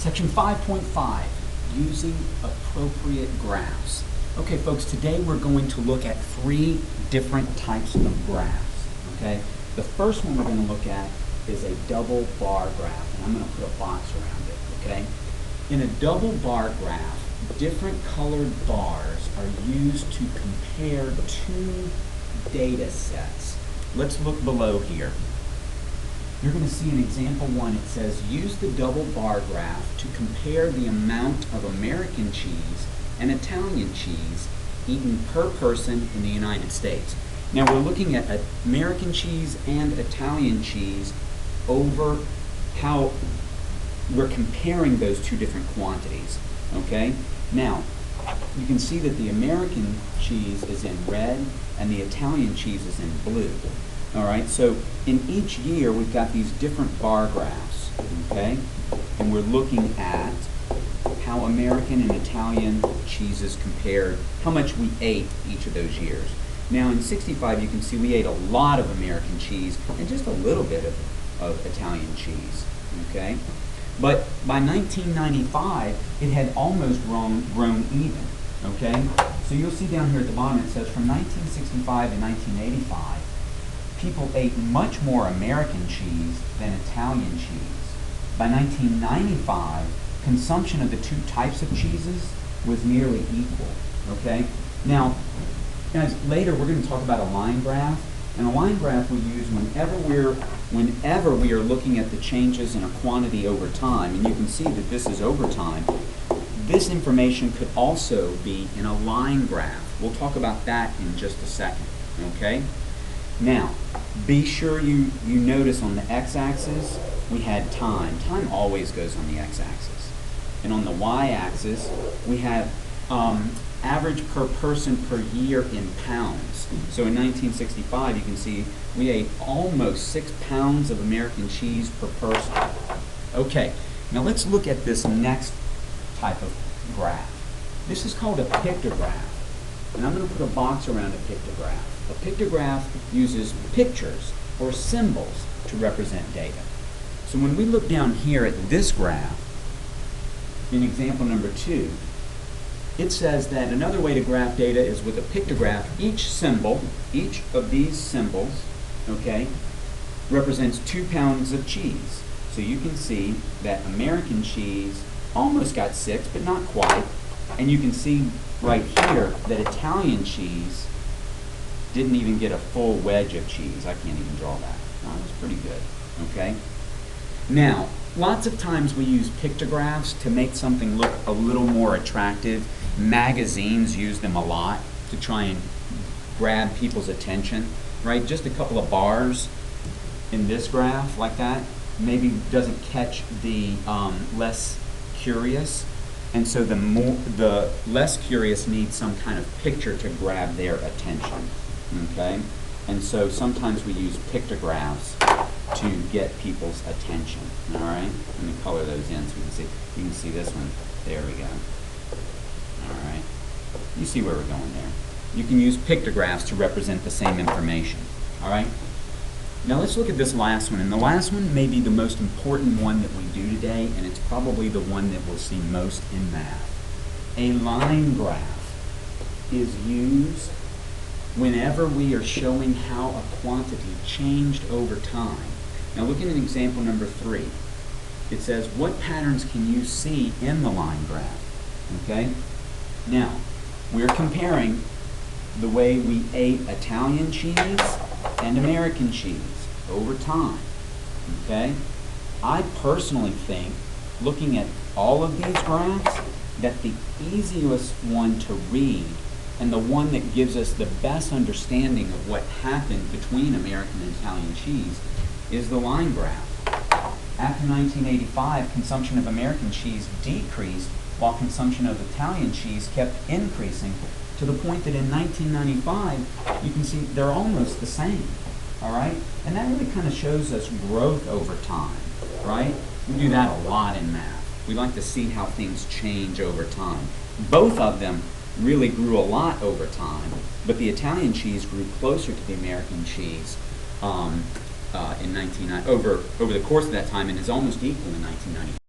Section 5.5, using appropriate graphs. Okay, folks, today we're going to look at three different types of graphs, okay? The first one we're going to look at is a double bar graph, and I'm going to put a box around it, okay? In a double bar graph, different colored bars are used to compare two data sets. Let's look below here. You're going to see in example 1, it says, use the double bar graph to compare the amount of American cheese and Italian cheese eaten per person in the United States. Now we're looking at American cheese and Italian cheese over how we're comparing those two different quantities, okay? Now, you can see that the American cheese is in red and the Italian cheese is in blue. All right, so in each year we've got these different bar graphs, okay? And we're looking at how American and Italian cheeses compared, how much we ate each of those years. Now in 65 you can see we ate a lot of American cheese and just a little bit of Italian cheese, okay? But by 1995 it had almost grown even, okay? So you'll see down here at the bottom it says from 1965 to 1985 people ate much more American cheese than Italian cheese. By 1995, consumption of the two types of cheeses was nearly equal, okay? Now, guys, later we're going to talk about a line graph, and a line graph we use whenever we are looking at the changes in a quantity over time, and you can see that this is over time. This information could also be in a line graph. We'll talk about that in just a second, okay? Now, be sure you notice on the x-axis we had time. Time always goes on the x-axis. And on the y-axis we have average per person per year in pounds. So in 1965 you can see we ate almost 6 pounds of American cheese per person. Okay, now let's look at this next type of graph. This is called a pictograph. And I'm going to put a box around a pictograph. A pictograph uses pictures or symbols to represent data. So when we look down here at this graph, in example number 2, it says that another way to graph data is with a pictograph. Each symbol, each of these symbols, okay, represents 2 pounds of cheese. So you can see that American cheese almost got 6, but not quite. And you can see right here that Italian cheese didn't even get a full wedge of cheese. I can't even draw that. No, that was pretty good, okay? Now, lots of times we use pictographs to make something look a little more attractive. Magazines use them a lot to try and grab people's attention, right? Just a couple of bars in this graph like that maybe doesn't catch the less curious. And so the less curious need some kind of picture to grab their attention, okay? And so sometimes we use pictographs to get people's attention, all right? Let me color those in so we can see. You can see this one. There we go. All right. You see where we're going there. You can use pictographs to represent the same information, all right? Now let's look at this last one, and the last one may be the most important one that we do today, and it's probably the one that we'll see most in math. A line graph is used whenever we are showing how a quantity changed over time. Now look at an example number 3. It says, what patterns can you see in the line graph? Okay? Now, we're comparing the way we ate Italian cheese and American cheese over time, okay? I personally think, looking at all of these graphs, that the easiest one to read and the one that gives us the best understanding of what happened between American and Italian cheese is the line graph. After 1985, consumption of American cheese decreased while consumption of Italian cheese kept increasing, to the point that in 1995, you can see they're almost the same, all right? And that really kind of shows us growth over time, right? We do that a lot in math. We like to see how things change over time. Both of them really grew a lot over time, but the Italian cheese grew closer to the American cheese over the course of that time, and is almost equal in 1990.